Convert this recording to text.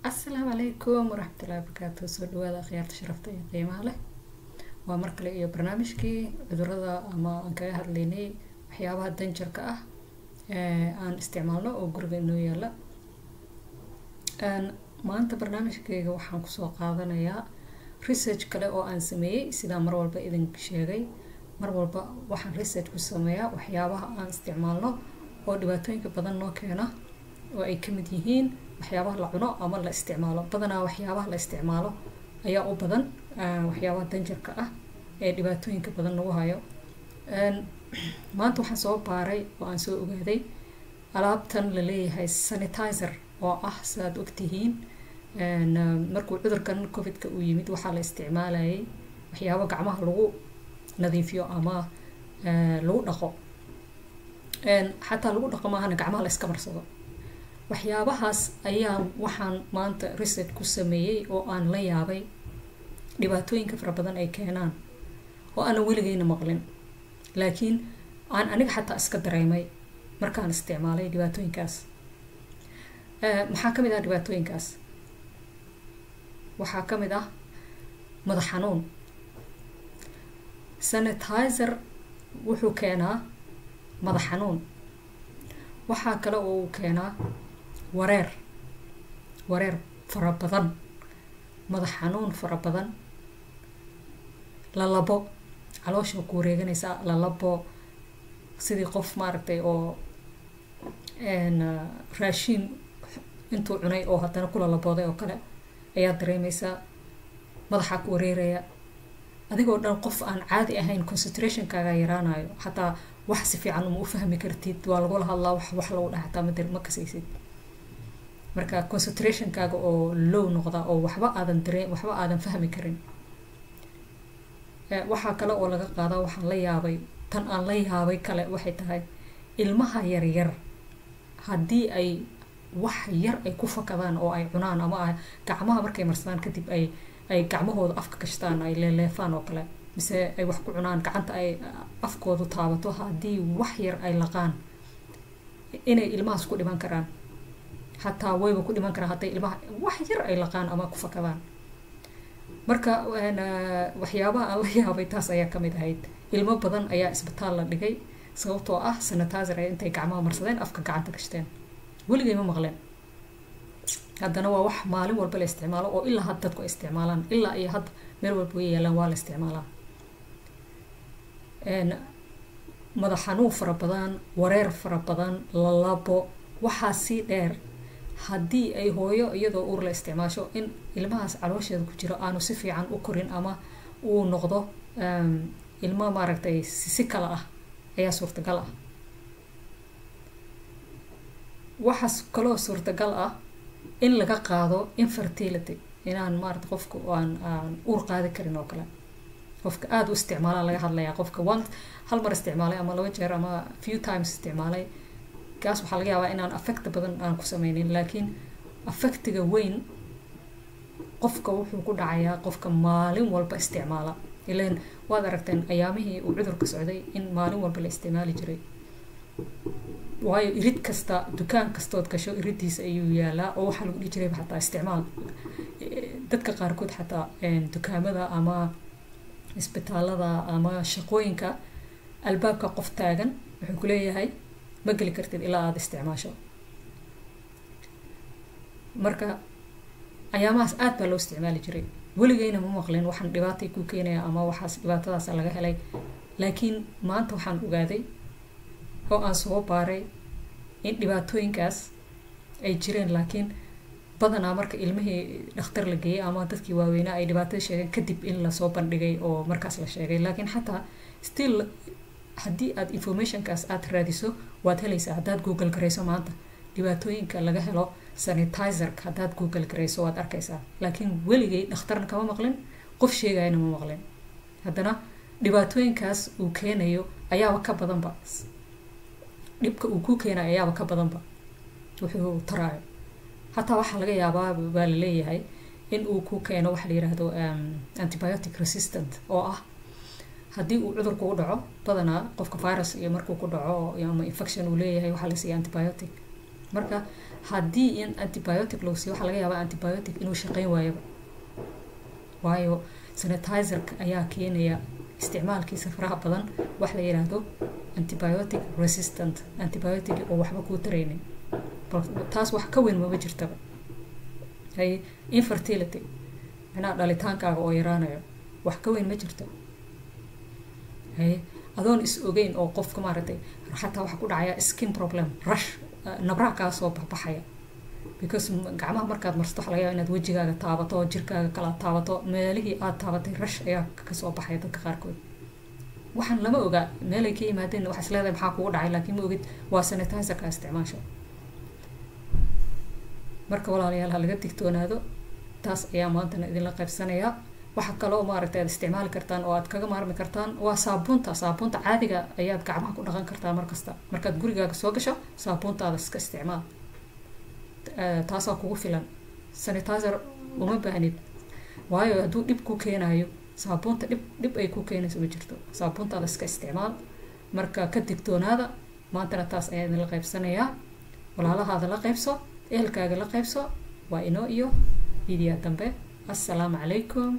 السلام عليكم ورحمة الله وبركاته. سو دواada khiyaarta sharafta iyo qiimaha leh waa mar kale iyo barnaamijkii cudurrada ama aan kaga hadlaynay waxyaabaha danjarka ah aan isticmaalno oo guriga inoo yaala. maanta barnaamijkayga waxaan kusoo qaadanayaa research kale oo aan sameeyey sidaan mar walba idin sheegay. mar walba waxaan research ku sameeyaa waxyaabaha aan isticmaalno oo dhibaatooyinka badan noo keena oo ay ka mid yihiin waxyaabaha la cuno ama la isticmaalo. badanaa waxyaabaha la isticmaalo ayaa u badan waxyaabaha danjarka ah ee dhibaatooyinka badan nagu hayo. maanta waxaan soo baaray oo aan soo ogaaday alaabtan la leeyahay sanitizer oo ah sidaad ogtihiin markuu cudurkan covid-ka uu yimid waxaa la isticmaalayay waxyaabo gacmaha lagu nadiifiyo ama lagu dhaqo. xataa lagu dhaqo maahana gacmaha la iska marsado. waxyaabahaas ayaa waxaan maanta research ku sameeyey oo aan la yaabay dhibaatooyinka fara badan ay keenaan oo aan weligeyna maqlin, laakiin aan aniga xataa iska dareemay markaan isticmaalay dhibaatooyinkaas. maxaa ka mid ah dhibaatooyinkaas? waxaa ka mid ah madax xanuun. sanitizer wuxuu keenaa madax xanuun. waxaa kale oo uu keenaa wareer fara badan, madax xanuun fara badan, lalabo, caloosha ku wareeganaysa, lalabo sidii qof maaragtay oo raashin intuu cunay oo haddana ku lalabooday oo kale ayaa dareemaysaa. madaxa ku wareeraya, adigoo dhan qof aan caadi ahayn, concentrationkaaga yaraanayo, xataa wax si fiican uma u fahmi kartid, waa lagu la hadlaa wax lagu dhaxtaa ma kasaysid. marka concentrationkaaga oo low noqda oo waxba aadan fahmi karin. waxaa kale oo laga qaadaa waxaan la yaabay, tan aan la yaabay kale waxay tahay ilmaha yaryar haddii ay wax yar ay ku fakadaan oo ay cunaan ama gacmaha markay marsadaan kadib ay gacmahooda afka gashtaan, ay leeleefaan oo kale, mise ay wax ku cunaan gacanta ay afkoodu taabato, haddii wax yar ay laqaan inay ilmahaas ku dhiman karaan. xataa wayba ku dhiman karaan hadday ilmaha wax yar ay laqaan ama ku fakadaan. marka waxyaabaha aan la yaabay taas ayaa ka mid ahayd. ilmo badan ayaa isbitaal la dhigay sababtoo ah sanitizer ay intay gacmaha marsadeen afka gacanta gashteen. weligay ma maqleen. haddana waa wax maalin walba la isticmaalo oo ilaa hadda dadku ay isticmaalaan, ilaa iyo hadda meel walba way yaalaan, waa la isticmaalaa. madax xanuun fara badan, wareer fara badan, lalabo, waxaa sii dheer haddii ay hooyo iyadoo uur la isticmaasho in ilmahaas caloosheeda ku jiro aanu si fiican u korin ama uu noqdo ilmo maaragtay si kale ah ayaa suurtagal ah. waxaas kaloo suurtagal ah in laga qaado infertility, inaan maaragtay qofka aan uur qaadi karin oo kale. qofka aada u isticmaala laga hadlayaa, qofka hal mar isticmaalay ama 2 jeer ama few times isticmaalay, kaas waxaa laga yaabaa inaan affect badan aan ku sameynin, laakiin affectiga weyn qofka wuxuu ku dhacayaa qofka maalin walba isticmaala. ileen waad aragteen ayaamihii uu cudurka socday in maalin walba la isticmaali jiray, waayo irid kasta, dukaan kastood gasho iridiisa ayuu yaalaa oo waxaa lagu dhihi jiray xataa isticmaal. dadka qaarkood xataa dukaamada ama isbitaalada ama shaqooyinka albaabka qof taagan wuxuu ku leeyahay ma geli kartid ilaa aada isticmaasho. marka ayaamahaas aad baa loo isticmaali jiray. weligeyna ma maqlin waxaan dhibaatay ku keenaya ama waxaas dhibaatadaas laga helay, laakiin maanta waxaan ogaaday oo aan soo baaray in dhibaatooyinkaas ay jireen, laakiin badanaa marka ilmihii dhakhtar la geeyey ama dadkii waaweynaa ay dhibaatada sheegeen kadib in lasoo bandhigay oo markaas la sheegay. laakiin xataa still haddii aad informationkaas aad raadiso waad helaysaa. haddaad google garayso maanta dhibaatooyinka laga helo sanitizerka, haddaad google garayso waad arkaysaa. laakiin weligay dhakhtarna kama maqlin, qof sheegayna ma maqlin. haddana dhibaatooyinkaas uu keenayo ayaaba ka badanba, dhibka uu ku keenayo ayaaba ka badanba wuxuu taraayo. xataa waxaa laga yaabaa baa la leeyahay in uu ku keeno waxa la yiraahdo antibiotic resistant, oo ah haddii uu cudurku u dhaco, badanaa qofka virus iyo markuu ku dhaco ama infection uu leeyahay waxaa la siiyaa antibiotic. marka haddii in antibiotic loo siiyo waxaa laga yaabaa antibiotic inuu shaqayn waayaba waayo sanitizerka ayaa keenaya isticmaalkiisa faraha badan wax la yiraahdo antibiotic resistant antibiotic oo waxba ku taraynin taas wax ka weyn ma jirtaba ay infertility ana dhalitaankaaga oo yaraanayo wax ka weyn ma jirto ay adoon is ogeyn oo qofka maartay xataa waxa ku dhacaya skin problem rash nabra ka soo baxaya because gacmaha markaad marsto waxa laga yaabaa inaad wajigaaga taabato jirkaaga kala taabato meelihii aad taabatay rash ayaa ka soo baxaya dadka qaarkood waxaan lama oga meelay ka yimaadeen wax isleedahay maxaa kugu dhacay laakiin ma ogid waa sanitizer ka isticmaasho marka walaalayaal ha laga digtoonaado taas ayaa maanta idin la qaybsanaya waxa kale oo maaragtay aad isticmaali kartaan oo aad kaga maarmi kartaan waa saabuunta caadiga ayaad gacmaha ku dhaqan kartaa markasta markaad gurigaaga soo gasho saabuuntaada iska isticmaal taas oo kugu filan sanitizer uma baahnid waayo hadduu dhib ku keenayo saabuunta dhib ay ku keenayso ma jirto saabuuntaada iska isticmaal marka ka digtoonaada maantana taas ayaa idin la qaybsanaya walaalahaada la qaybso ehelkaaga la qaybso waa inoo iyo video dambe assalaamu calaykum